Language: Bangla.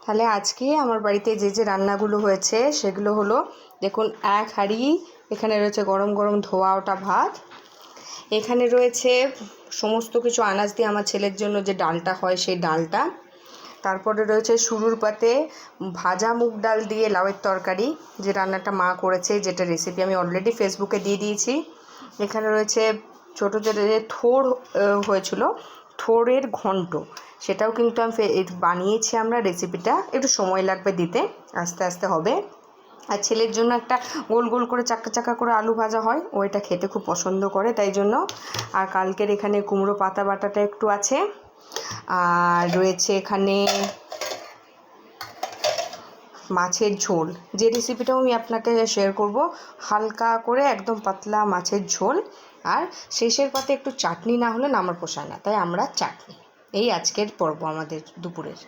তাহলে আজকে আমার বাড়িতে যে যে রান্নাগুলো হয়েছে সেগুলো হলো, দেখুন এক হাঁড়ি এখানে রয়েছে গরম গরম ধোয়া ওটা ভাত, এখানে রয়েছে সমস্ত কিছু আনাজ দিয়ে আমার ছেলের জন্য যে ডালটা হয় সেই ডালটা, তারপরে রয়েছে শুরুর পাতে ভাজা মুগ ডাল দিয়ে লাউয়ের তরকারি, যে রান্নাটা মা করেছে, যেটা রেসিপি আমি অলরেডি ফেসবুকে দিয়ে দিয়েছি। এখানে রয়েছে ছোটো ছোটো যে থোর হয়েছিল, থোরের ঘন্ট, সেটাও কিন্তু আমি বানিয়েছি আমরা, রেসিপিটা একটু সময় লাগবে দিতে, আস্তে আস্তে হবে। আর ছেলের জন্য একটা গোল গোল করে চাক্কা চাক্কা করে আলু ভাজা হয়, ওইটা খেতে খুব পছন্দ করে তাই জন্য। আর কালকের এখানে কুমড়ো পাতা বাটাটা একটু আছে, আর রয়েছে এখানে মাছের ঝোল, যে রেসিপিটাও আমি আপনাকে শেয়ার করব, হালকা করে একদম পাতলা মাছের ঝোল। আর শেষের পাতে একটু চাটনি না হলে আমার পোষায় না, তাই আমরা চাটনি। এই আজকের পর্ব আমাদের দুপুরের।